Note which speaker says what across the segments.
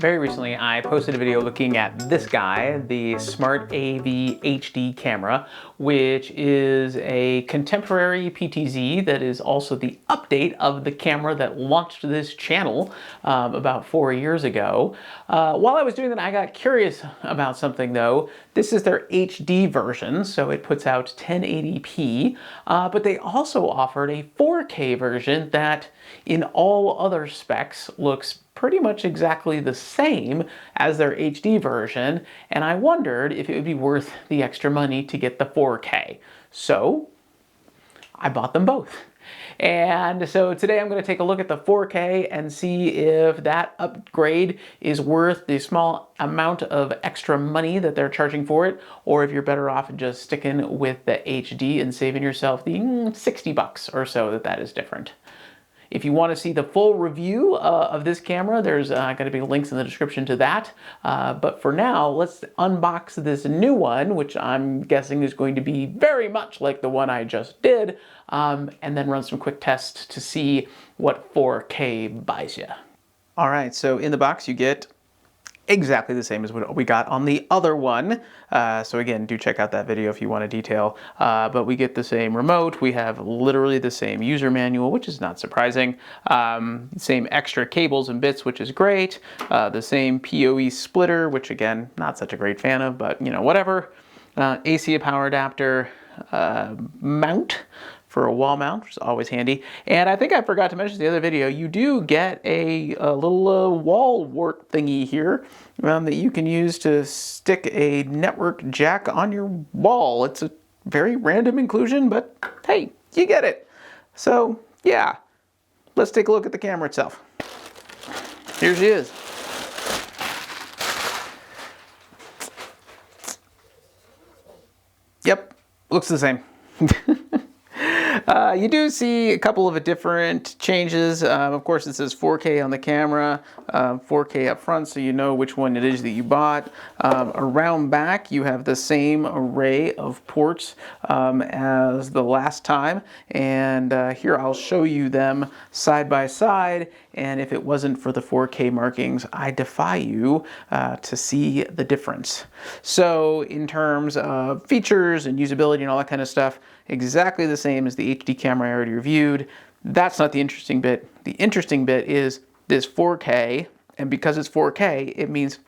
Speaker 1: Very recently, I posted a video looking at this guy, the SMTAV HD camera, which is a contemporary PTZ that is also the update of the camera that launched this channel about 4 years ago. While I was doing that, I got curious about something though. This is their HD version, so it puts out 1080p, but they also offered a 4K version that in all other specs looks pretty much exactly the same as their HD version, and I wondered if it would be worth the extra money to get the 4K. So I bought them both. And so today I'm going to take a look at the 4K and see if that upgrade is worth the small amount of extra money that they're charging for it, or if you're better off just sticking with the HD and saving yourself the 60 bucks or so that is different. If you want to see the full review of this camera, there's going to be links in the description to that. But for now, let's unbox this new one, which I'm guessing is going to be very much like the one I just did, and then run some quick tests to see what 4K buys you. All right, so in the box you get exactly the same as what we got on the other one. So again, do check out that video if you want a detail. But we get the same remote. We have literally the same user manual, which is not surprising. Same extra cables and bits, which is great. The same PoE splitter, which again, not such a great fan of, but you know, whatever. AC power adapter, mount for a wall mount, which is always handy. And I think I forgot to mention in the other video, you do get a little wall wart thingy here that you can use to stick a network jack on your wall. It's a very random inclusion, but hey, you get it. So yeah, let's take a look at the camera itself. Here she is. Yep, looks the same. You do see a couple of different changes. Of course, it says 4K on the camera, 4K up front, so you know which one it is that you bought. Around back, you have the same array of ports as the last time. And here I'll show you them side by side. And if it wasn't for the 4K markings, I defy you to see the difference. So in terms of features and usability and all that kind of stuff, exactly the same as the HD camera I already reviewed. That's not the interesting bit. The interesting bit is this 4K, and because it's 4K, it means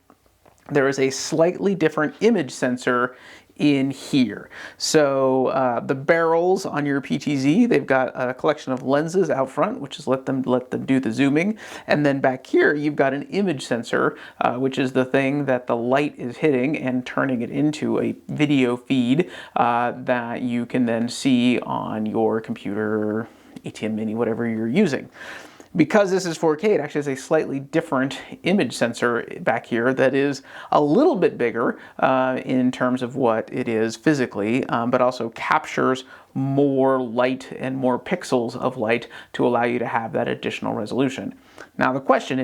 Speaker 1: there is a slightly different image sensor in here. So the barrels on your PTZ, they've got a collection of lenses out front, which is let them do the zooming. And then back here, you've got an image sensor, which is the thing that the light is hitting and turning it into a video feed that you can then see on your computer, ATM Mini, whatever you're using. Because this is 4K, it actually has a slightly different image sensor back here that is a little bit bigger in terms of what it is physically, but also captures more light and more pixels of light to allow you to have that additional resolution. Now the question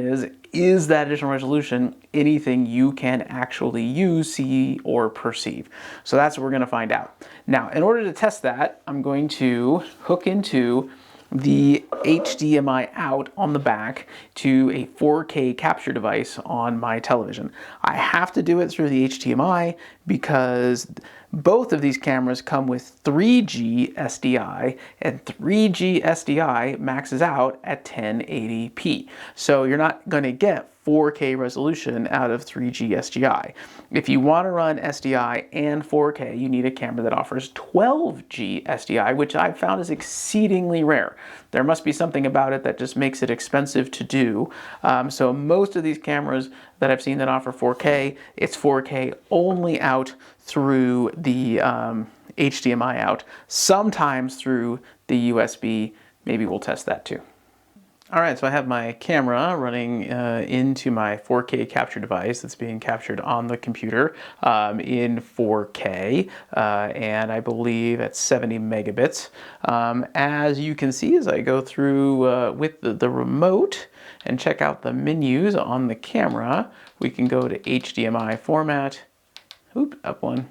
Speaker 1: is that additional resolution anything you can actually use, see, or perceive? So that's what we're going to find out. Now, in order to test that, I'm going to hook into the HDMI out on the back to a 4K capture device on my television. I have to do it through the HDMI because both of these cameras come with 3G SDI, and 3G SDI maxes out at 1080p. So you're not going to get 4K resolution out of 3G SDI. If you want to run SDI and 4K, you need a camera that offers 12G SDI, which I've found is exceedingly rare. There must be something about it that just makes it expensive to do. So most of these cameras that I've seen that offer 4K, it's 4K only out through the HDMI out, sometimes through the USB. Maybe we'll test that too. All right, so I have my camera running into my 4K capture device that's being captured on the computer in 4K, and I believe at 70 megabits. As you can see, as I go through with the remote and check out the menus on the camera, we can go to HDMI format, up one,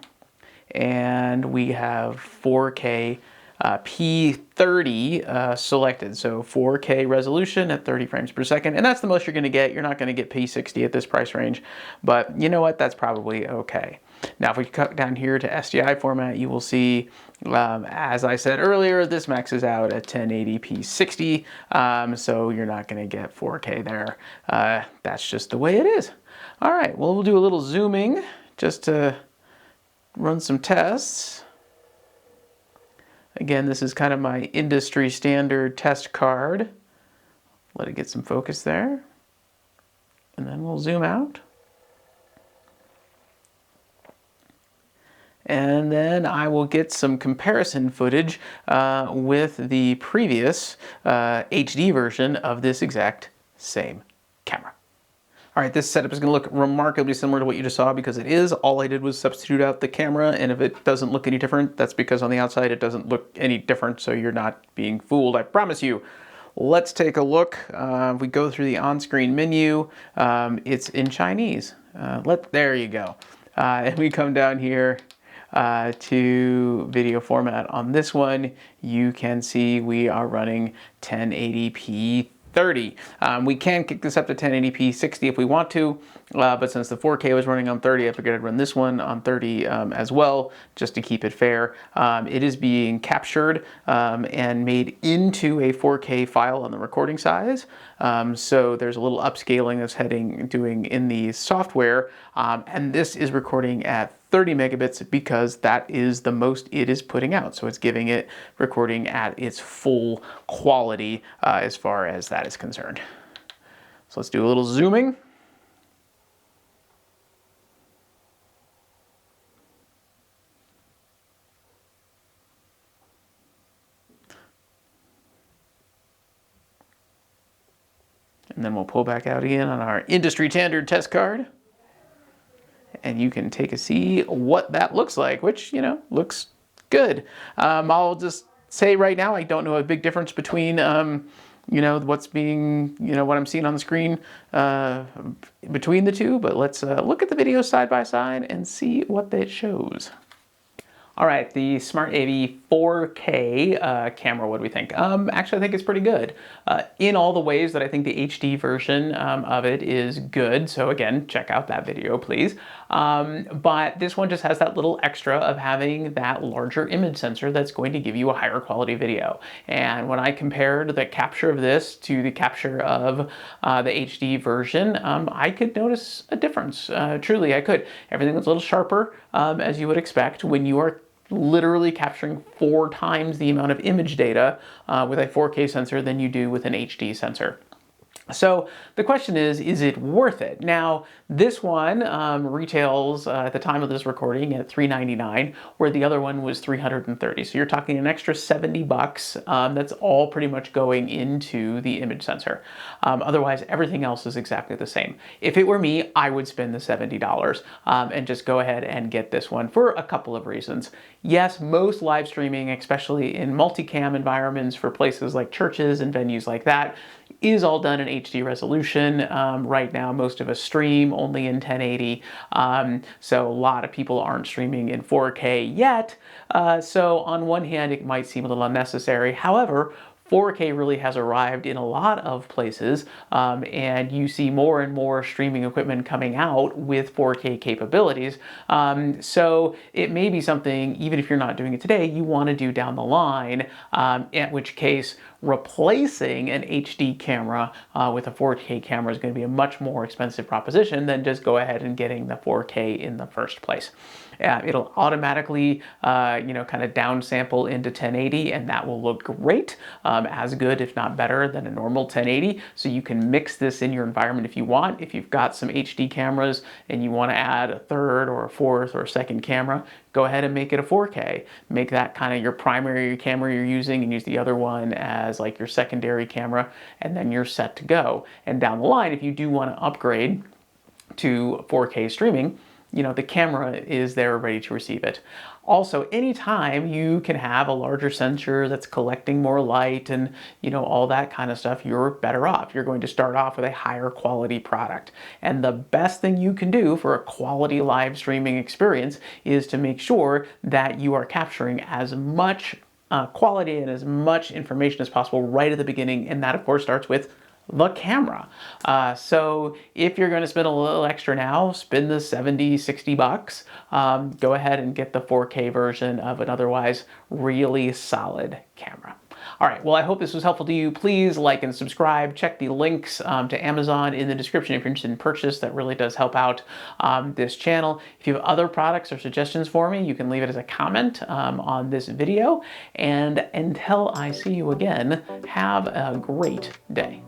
Speaker 1: and we have 4K P30 selected, so 4K resolution at 30 frames per second, and that's the most you're going to get. You're not going to get P60 at this price range, but you know what? That's probably okay. Now, if we cut down here to SDI format, you will see, as I said earlier, this maxes out at 1080p 60, so you're not going to get 4K there. That's just the way it is. All right, well, we'll do a little zooming just to run some tests. Again, this is kind of my industry standard test card. Let it get some focus there, and then we'll zoom out. And then I will get some comparison footage with the previous HD version of this exact same camera. All right, this setup is going to look remarkably similar to what you just saw because it is. All I did was substitute out the camera, and if it doesn't look any different, that's because on the outside it doesn't look any different, so you're not being fooled, I promise you. Let's take a look. If we go through the on-screen menu, it's in Chinese. There you go. And we come down here to video format. On this one, you can see we are running 1080p 30. We can kick this up to 1080p 60 if we want to, but since the 4K was running on 30, I figured I'd run this one on 30 as well, just to keep it fair. It is being captured and made into a 4K file on the recording size. So there's a little upscaling that's doing in the software, and this is recording at 30 megabits because that is the most it is putting out. So it's giving it recording at its full quality as far as that is concerned. So let's do a little zooming. And then we'll pull back out again on our industry standard test card. And you can take a see what that looks like, which, you know, looks good. I'll just say right now, I don't know a big difference between, you know, what I'm seeing on the screen between the two, but let's look at the video side by side and see what that shows. All right, the SMTAV 4K camera, what do we think? Actually, I think it's pretty good. In all the ways that I think the HD version of it is good. So again, check out that video, please. But this one just has that little extra of having that larger image sensor that's going to give you a higher quality video. And when I compared the capture of this to the capture of the HD version, I could notice a difference. Truly, I could. Everything was a little sharper, as you would expect when you are literally capturing 4 times the amount of image data with a 4K sensor than you do with an HD sensor. So the question is it worth it? Now, this one retails at the time of this recording at $399, where the other one was $330. So you're talking an extra $70. That's all pretty much going into the image sensor. Otherwise, everything else is exactly the same. If it were me, I would spend the $70 and just go ahead and get this one for a couple of reasons. Yes, most live streaming, especially in multicam environments for places like churches and venues like that, is all done in HD resolution. Right now, most of us stream only in 1080, so a lot of people aren't streaming in 4K yet. So on one hand, it might seem a little unnecessary. However, 4K really has arrived in a lot of places, and you see more and more streaming equipment coming out with 4K capabilities. So it may be something, even if you're not doing it today, you want to do down the line, in which case replacing an HD camera with a 4K camera is going to be a much more expensive proposition than just go ahead and getting the 4K in the first place. It'll automatically, kind of downsample into 1080, and that will look great, as good, if not better, than a normal 1080. So you can mix this in your environment if you want. If you've got some HD cameras and you want to add a third or a fourth or a second camera, go ahead and make it a 4K. Make that kind of your primary camera you're using and use the other one as like your secondary camera, and then you're set to go. And down the line, if you do want to upgrade to 4K streaming, the camera is there ready to receive it. Also, anytime you can have a larger sensor that's collecting more light and, all that kind of stuff, you're better off. You're going to start off with a higher quality product. And the best thing you can do for a quality live streaming experience is to make sure that you are capturing as much quality and as much information as possible right at the beginning, and that of course starts with the camera. So if you're going to spend a little extra now, spend the 70, 60 bucks, go ahead and get the 4K version of an otherwise really solid camera. All right, well, I hope this was helpful to you. Please like and subscribe. Check the links to Amazon in the description if you're interested in purchase. That really does help out this channel. If you have other products or suggestions for me, you can leave it as a comment on this video. And until I see you again, have a great day.